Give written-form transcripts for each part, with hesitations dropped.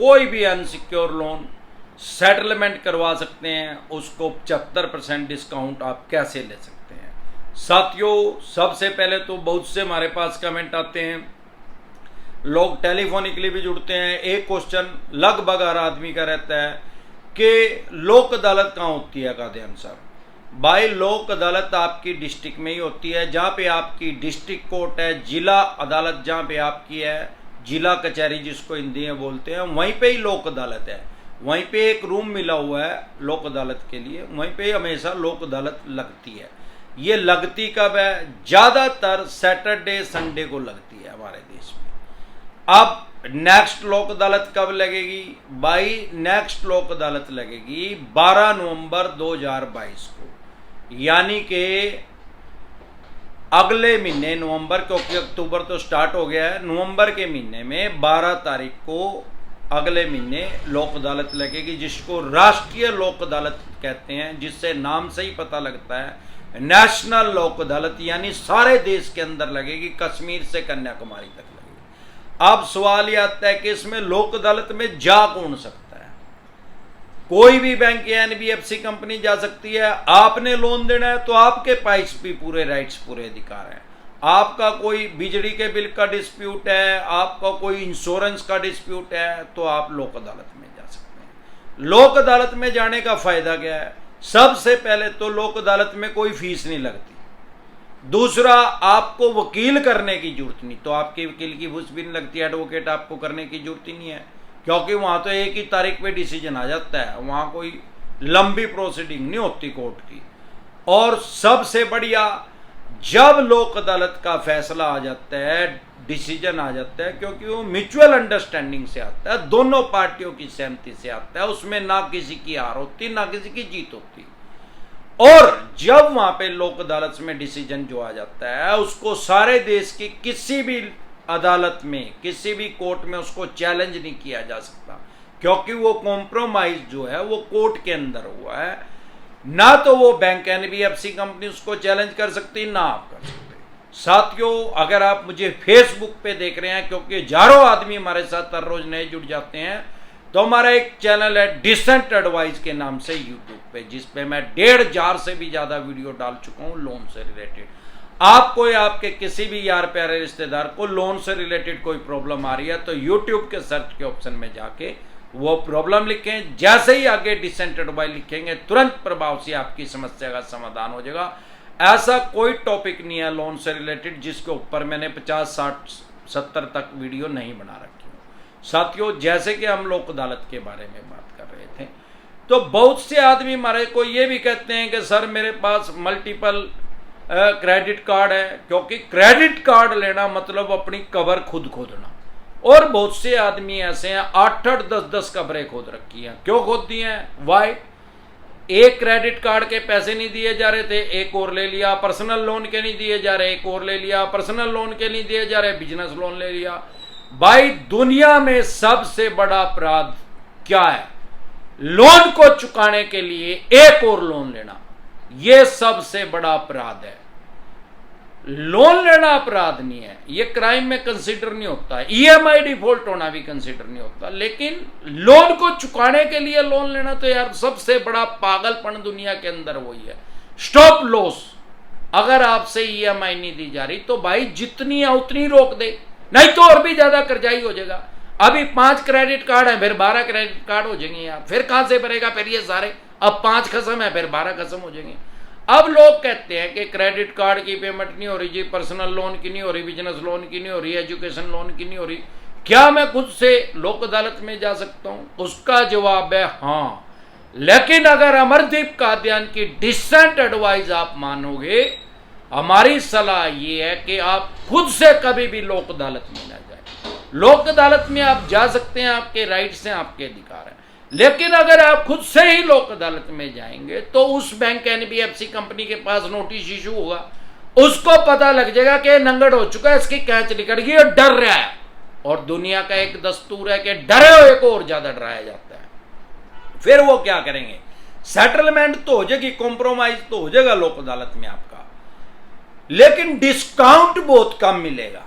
कोई भी unsecure loan settlement करवा सकते हैं, उसको 75% डिस्काउंट आप कैसे ले सकते हैं। साथियों, सबसे पहले तो बहुत से हमारे पास कमेंट आते हैं, लोग टेलीफोनिकली भी जुड़ते हैं। एक क्वेश्चन लगभग हर आदमी का रहता है कि लोक अदालत कहाँ होती है कादियान साहब। भाई, लोक अदालत आपकी डिस्ट्रिक्ट में ही होती है, जहाँ पे आपकी डिस्ट्रिक्ट कोर्ट है, जिला अदालत जहाँ पे आपकी है, जिला कचहरी जिसको हिंदी में बोलते हैं, वहीं पे ही लोक अदालत है। वहीं पे एक रूम मिला हुआ है लोक अदालत के लिए, वहीं पे हमेशा लोक अदालत लगती है। ये लगती कब है? ज़्यादातर सैटरडे संडे को लगती है हमारे देश में। अब नेक्स्ट लोक अदालत कब लगेगी भाई? नेक्स्ट लोक अदालत लगेगी 12 नवंबर 2022 को, यानी कि अगले महीने नवंबर, क्योंकि अक्टूबर तो स्टार्ट हो गया है, नवंबर के महीने में 12 तारीख को अगले महीने लोक अदालत लगेगी, जिसको राष्ट्रीय लोक अदालत कहते हैं, जिससे नाम से ही पता लगता है नेशनल लोक अदालत, यानी सारे देश के अंदर लगेगी, कश्मीर से कन्याकुमारी तक लगेगी। अब सवाल यह आता है कि इसमें लोक अदालत में जा कौन सकता है? कोई भी बैंक या एनबीएफसी कंपनी जा सकती है। आपने लोन देना है तो आपके पास भी पूरे राइट्स, पूरे अधिकार हैं। आपका कोई बिजली के बिल का डिस्प्यूट है, आपका कोई इंश्योरेंस का डिस्प्यूट है, तो आप लोक अदालत में जा सकते हैं। लोक अदालत में जाने का फायदा क्या है? सबसे पहले तो लोक अदालत में कोई फीस नहीं लगती। दूसरा, आपको वकील करने की जरूरत नहीं, तो आपके वकील की फीस भी नहीं लगती, एडवोकेट आपको करने की जरूरत ही नहीं है, क्योंकि वहां तो एक ही तारीख पे डिसीजन आ जाता है, वहां कोई लंबी प्रोसीडिंग नहीं होती कोर्ट की। और सबसे बढ़िया, जब लोक अदालत का फैसला आ जाता है, डिसीजन आ जाता है, क्योंकि वो म्यूचुअल अंडरस्टैंडिंग से आता है, दोनों पार्टियों की सहमति से आता है, उसमें ना किसी की हार होती ना किसी की जीत होती। और जब वहां पे लोक अदालत में डिसीजन जो आ जाता है, उसको सारे देश की किसी भी अदालत में, किसी भी कोर्ट में उसको चैलेंज नहीं किया जा सकता, क्योंकि वो कॉम्प्रोमाइज जो है वो कोर्ट के अंदर हुआ है। ना तो वो बैंक एनबीएफसी कंपनी उसको चैलेंज कर सकती, ना आप कर सकते। साथियों, अगर आप मुझे फेसबुक पे देख रहे हैं, क्योंकि हजारों आदमी हमारे साथ हर रोज नए जुड़ जाते हैं, तो हमारा एक चैनल है डिसेंट एडवाइस के नाम से यूट्यूब पे, जिसपे मैं 1500 से भी ज्यादा वीडियो डाल चुका हूं लोन से रिलेटेड। आपको या आपके किसी भी यार प्यारे रिश्तेदार को लोन से रिलेटेड कोई प्रॉब्लम आ रही है, तो यूट्यूब के सर्च के ऑप्शन में जाके वो प्रॉब्लम लिखें, जैसे ही आगे डिसेंट एडवाइस लिखेंगे, तुरंत प्रभाव से आपकी समस्या का समाधान हो जाएगा। ऐसा कोई टॉपिक नहीं है लोन से रिलेटेड जिसके ऊपर मैंने 50, 60, 70 तक वीडियो नहीं बना रखी हो। साथियों, जैसे कि हम लोक अदालत के बारे में बात कर रहे थे, तो बहुत से आदमी हमारे को ये भी कहते हैं कि सर मेरे पास मल्टीपल क्रेडिट कार्ड है, क्योंकि क्रेडिट कार्ड लेना मतलब अपनी कबर खुद खोदना। और बहुत से आदमी ऐसे हैं 8-8, 10-10 कब्रें खोद रखी हैं। क्यों खोद दी हैं? वाई? एक क्रेडिट कार्ड के पैसे नहीं दिए जा रहे थे, एक और ले लिया। पर्सनल लोन के नहीं दिए जा रहे, एक और ले लिया। पर्सनल लोन के नहीं दिए जा रहे, बिजनेस लोन ले लिया। भाई, दुनिया में सबसे बड़ा अपराध क्या है? लोन को चुकाने के लिए एक और लोन लेना, यह सबसे बड़ा अपराध है। लोन लेना अपराध नहीं है, ये क्राइम में कंसीडर नहीं होता। ईएमआई डिफॉल्ट होना भी कंसीडर नहीं होता, लेकिन लोन को चुकाने के लिए लोन लेना तो यार सबसे बड़ा पागलपन दुनिया के अंदर वही है। Stop loss. अगर आपसे ईएमआई नहीं दी जा रही तो भाई जितनी है उतनी रोक दे, नहीं तो और भी ज्यादा कर्जाई हो जाएगा। अभी 5 क्रेडिट कार्ड है, फिर 12 क्रेडिट कार्ड हो जाएंगे यार, फिर कहां से भरेगा फिर ये सारे? अब 5 खत्म है, फिर 12 खत्म हो जाएंगे। अब लोग कहते हैं कि क्रेडिट कार्ड की पेमेंट नहीं हो रही जी, पर्सनल लोन की नहीं हो रही, बिजनेस लोन की नहीं हो रही, एजुकेशन लोन की नहीं हो रही, क्या मैं खुद से लोक अदालत में जा सकता हूं? उसका जवाब है हाँ, लेकिन अगर अमरदीप कादियान की डिसेंट एडवाइस आप मानोगे, हमारी सलाह ये है कि आप खुद से कभी भी लोक अदालत में ना जाए। लोक अदालत में आप जा सकते हैं, आपके राइट्स हैं, आपके अधिकार हैं, लेकिन अगर आप खुद से ही लोक अदालत में जाएंगे तो उस बैंक एनबीएफसी कंपनी के पास नोटिस इशू होगा, उसको पता लग जाएगा कि नंगड़ हो चुका है, इसकी कैच निकल गई और डर रहा है। और दुनिया का एक दस्तूर है कि डरे हुए को और ज्यादा डराया जाता है। फिर वो क्या करेंगे? सेटलमेंट तो हो जाएगी, कॉम्प्रोमाइज तो हो जाएगा लोक अदालत में आपका, लेकिन डिस्काउंट बहुत कम मिलेगा।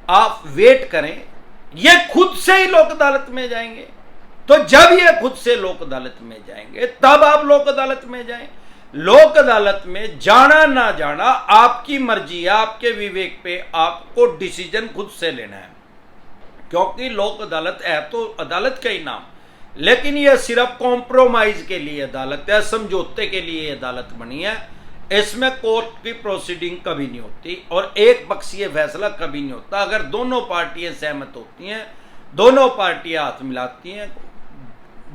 आप वेट करें, ये खुद से ही लोक अदालत में जाएंगे। तो जब ये खुद से लोक अदालत में जाएंगे तब आप लोक अदालत में जाएं। लोक अदालत में जाना ना जाना आपकी मर्जी है, आपके विवेक पे आपको डिसीजन खुद से लेना है। क्योंकि लोक अदालत है तो अदालत का ही नाम, लेकिन यह सिर्फ कॉम्प्रोमाइज के लिए अदालत है, समझौते के लिए अदालत बनी है। इसमें कोर्ट की प्रोसीडिंग कभी नहीं होती और एक पक्षीय फैसला कभी नहीं होता। अगर दोनों पार्टियां सहमत होती हैं, दोनों पार्टियां हाथ मिलाती हैं,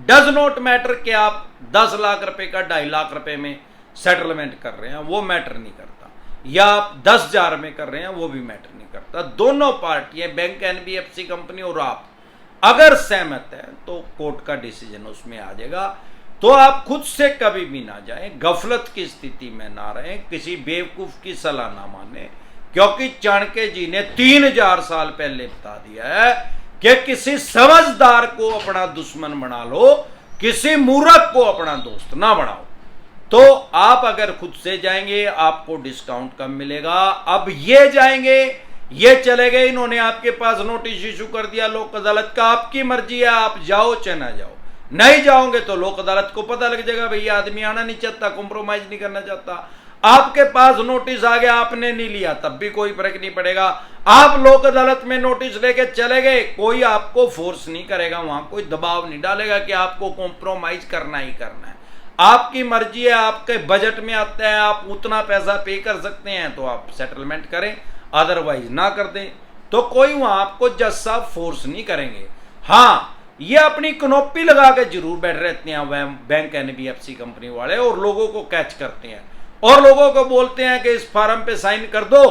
डज नॉट मैटर कि आप 10 लाख रुपए का 2.5 लाख रुपए में सेटलमेंट कर रहे हैं, वो मैटर नहीं करता, या आप 10,000 में कर रहे हैं, वो भी मैटर नहीं करता। दोनों पार्टियां, बैंक, एनबीएफसी कंपनी और आप अगर सहमत है तो कोर्ट का डिसीजन उसमें आ जाएगा। तो आप खुद से कभी भी ना जाएं, गफलत की स्थिति में ना रहें, किसी बेवकूफ की सलाह ना माने, क्योंकि चाणक्य जी ने 3000 साल पहले बता दिया है कि किसी समझदार को अपना दुश्मन बना लो, किसी मूर्ख को अपना दोस्त ना बनाओ। तो आप अगर खुद से जाएंगे आपको डिस्काउंट कम मिलेगा। अब ये जाएंगे, ये चले गए, इन्होंने आपके पास नोटिस इशू कर दिया लोक अदालत का, आपकी मर्जी है, आप जाओ चाहे ना जाओ। नहीं जाओगे तो लोक अदालत को पता लग जाएगा भैया आदमी आना नहीं चाहता, कॉम्प्रोमाइज नहीं करना चाहता। आपके पास नोटिस आ गया, आपने नहीं लिया, तब भी कोई फर्क नहीं पड़ेगा। आप लोक अदालत में नोटिस लेके चले गए, कोई आपको फोर्स नहीं करेगा, वहां कोई दबाव नहीं डालेगा कि आपको कॉम्प्रोमाइज करना ही करना है। आपकी मर्जी है, आपके बजट में आता है, आप उतना पैसा पे कर सकते हैं तो आप सेटलमेंट करें, अदरवाइज ना कर दें। तो कोई वहां आपको जज साहब फोर्स नहीं करेंगे। हाँ, ये अपनी कनोपी लगा के जरूर बैठ रहते हैं बैंक, एनबीएफसी कंपनी वाले, और लोगों को कैच करते हैं और लोगों को बोलते हैं कि इस फार्म पे साइन कर दो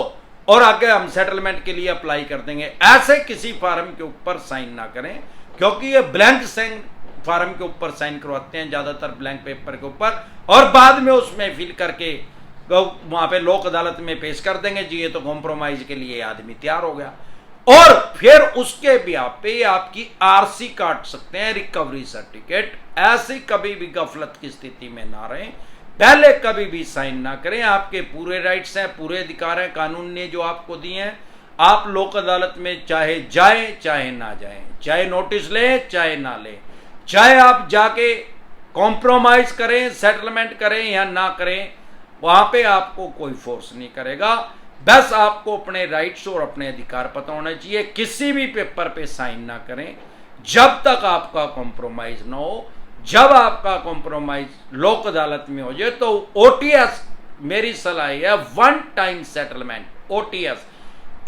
और आगे हम सेटलमेंट के लिए अप्लाई कर देंगे। ऐसे किसी फार्म के ऊपर साइन ना करें, क्योंकि ये ब्लैंक साइन फार्म के ऊपर साइन करवाते हैं, ज्यादातर ब्लैंक पेपर के ऊपर, और बाद में उसमें फिल करके वहां पे लोक अदालत में पेश कर देंगे जी ये तो कॉम्प्रोमाइज के लिए आदमी तैयार हो गया। और फिर उसके ब्याह पे आपकी आरसी काट सकते हैं, रिकवरी सर्टिफिकेट। ऐसी कभी भी गफलत की स्थिति में ना रहें, पहले कभी भी साइन ना करें। आपके पूरे राइट्स हैं, पूरे अधिकार हैं, कानून ने जो आपको दिए हैं। आप लोक अदालत में चाहे जाएं चाहे ना जाएं, चाहे नोटिस लें चाहे ना लें, चाहे आप जाके कॉम्प्रोमाइज करें, सेटलमेंट करें या ना करें, वहां पे आपको कोई फोर्स नहीं करेगा। बस आपको अपने राइट्स और अपने अधिकार पता होना चाहिए। किसी भी पेपर पे साइन ना करें जब तक आपका कॉम्प्रोमाइज ना हो। जब आपका कॉम्प्रोमाइज लोक अदालत में हो जाए तो ओटीएस, मेरी सलाह है, 1 टाइम सेटलमेंट, ओटीएस,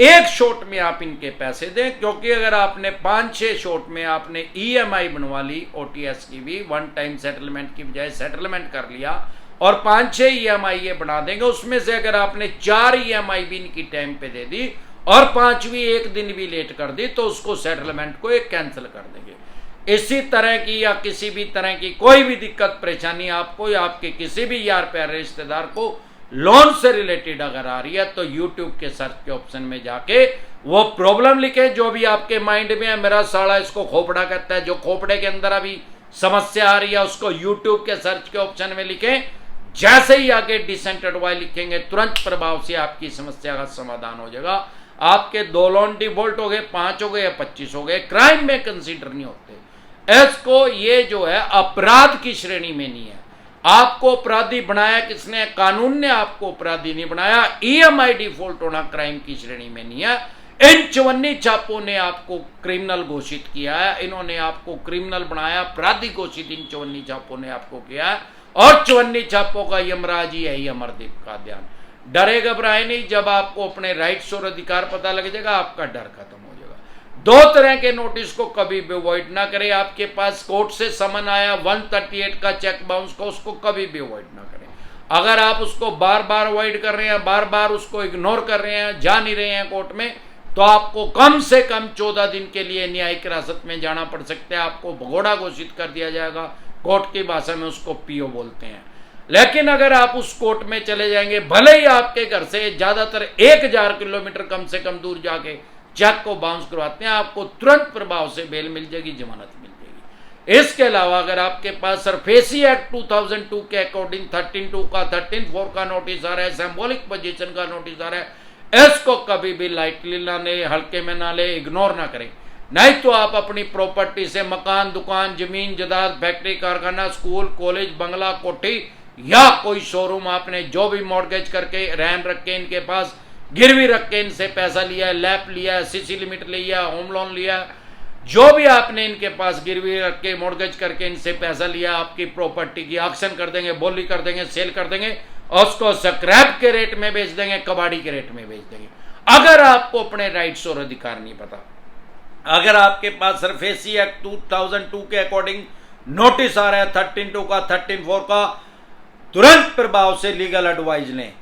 एक शॉट में आप इनके पैसे दें। क्योंकि अगर आपने 5-6 शॉट में आपने ईएमआई बनवा ली, ओटीएस की भी 1 टाइम सेटलमेंट की बजाय सेटलमेंट कर लिया और 5-6 ईएमआई ये बना देंगे, उसमें से अगर आपने 4 ईएमआई भी इनकी टाइम पे दे दी और 5वीं एक दिन भी लेट कर दी तो उसको सेटलमेंट को एक कैंसिल कर देंगे। इसी तरह की या किसी भी तरह की कोई भी दिक्कत परेशानी आपको या आपके किसी भी यार प्यारे रिश्तेदार को लोन से रिलेटेड अगर आ रही है तो यूट्यूब के सर्च के ऑप्शन में जाके वो प्रॉब्लम लिखे जो भी आपके माइंड में है। मेरा साला इसको खोपड़ा कहता है, जो खोपड़े के अंदर अभी समस्या आ रही है उसको यूट्यूब के सर्च के ऑप्शन में लिखें। जैसे ही आगे डिसेंट एडवाइस लिखेंगे तुरंत प्रभाव से आपकी समस्या का समाधान हो जाएगा। आपके 2 लोन डिफॉल्ट हो गए, 5 हो गए या 25 हो गए, क्राइम में कंसीडर नहीं होते। इसको ये जो है अपराध की श्रेणी में नहीं है। आपको अपराधी बनाया किसने? कानून ने आपको अपराधी नहीं बनाया। ईएमआई डिफॉल्ट होना क्राइम की श्रेणी में नहीं है। इन 54 छापों ने आपको क्रिमिनल घोषित किया है, इन्होंने आपको क्रिमिनल बनाया, अपराधी घोषित इन 54 छापों ने आपको किया है। और 54 छापों का यमराज ही है अमरदीप का ध्यान। डरे घबराए नहीं, जब आपको अपने राइट्स और अधिकार पता लग जाएगा आपका डर खत्म हो जाएगा। 2 तरह के नोटिस को कभी भी अवॉइड ना करें। आपके पास कोर्ट से समन आया 138 का चेक बाउंस का, उसको कभी भी अवॉइड ना करें। अगर आप उसको बार बार अवॉइड कर रहे हैं, बार बार उसको इग्नोर कर रहे हैं, जा नहीं रहे हैं कोर्ट में, तो आपको कम से कम 14 दिन के लिए न्यायिक हिरासत में जाना पड़ सकता है। आपको भगोड़ा घोषित कर दिया जाएगा, कोर्ट की भाषा में उसको पीओ बोलते हैं। लेकिन अगर आप उस कोर्ट में चले जाएंगे, भले ही आपके घर से ज्यादातर 1000 किलोमीटर कम से कम दूर जाके चेक को बाउंस करवाते हैं, आपको तुरंत प्रभाव से बेल मिल जाएगी, जमानत मिल जाएगी। इसके अलावा अगर आपके पास सरफेसी एक्ट 2002 के अकॉर्डिंग 13(2) का 13(4) का नोटिस आ रहा है, सिंबॉलिक पोजीशन का नोटिस आ रहा है, इसको कभी भी लाइटली ना ले, हल्के में ना ले, इग्नोर ना करें। नहीं तो आप अपनी प्रॉपर्टी से मकान, दुकान, जमीन, जायदाद, फैक्ट्री, कारखाना, स्कूल, कॉलेज, बंगला, कोठी या कोई शोरूम आपने जो भी मॉर्गेज करके रहन रख के इनके पास गिरवी रख के इनसे पैसा लिया है, लैप लिया है, सीसी लिमिट लिया, होम लोन लिया, जो भी आपने इनके पास गिरवी रख के मॉर्गेज करके इनसे पैसा लिया, आपकी प्रॉपर्टी की ऑक्शन कर देंगे, बोली कर देंगे, सेल कर देंगे और उसको स्क्रैप के रेट में बेच देंगे, कबाड़ी के रेट में बेच देंगे। अगर आपको अपने राइट्स और अधिकार नहीं पता, अगर आपके पास सिर्फ एसी एक्ट 2002 के अकॉर्डिंग नोटिस आ रहा है 13(2) का, 13(4) का, तुरंत प्रभाव से लीगल एडवाइस लें।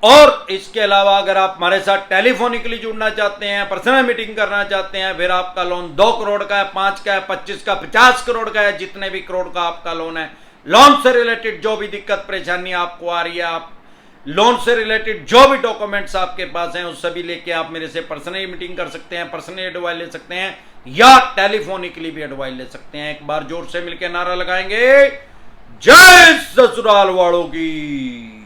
और इसके अलावा अगर आप हमारे साथ टेलीफोनिकली जुड़ना चाहते हैं, पर्सनल मीटिंग करना चाहते हैं, फिर आपका लोन 2 करोड़ का है, 5 का है, 25 का, 50 करोड़ का है, जितने भी करोड़ का आपका लोन है, लोन से रिलेटेड जो भी दिक्कत परेशानी आपको आ रही है, आप लोन से रिलेटेड जो भी डॉक्यूमेंट्स आपके पास हैं उस सभी लेके आप मेरे से पर्सनली मीटिंग कर सकते हैं, पर्सनली एडवाइस ले सकते हैं या टेलीफोनिकली भी एडवाइस ले सकते हैं। एक बार जोर से मिलकर नारा लगाएंगे, जय ससुराल वालों की।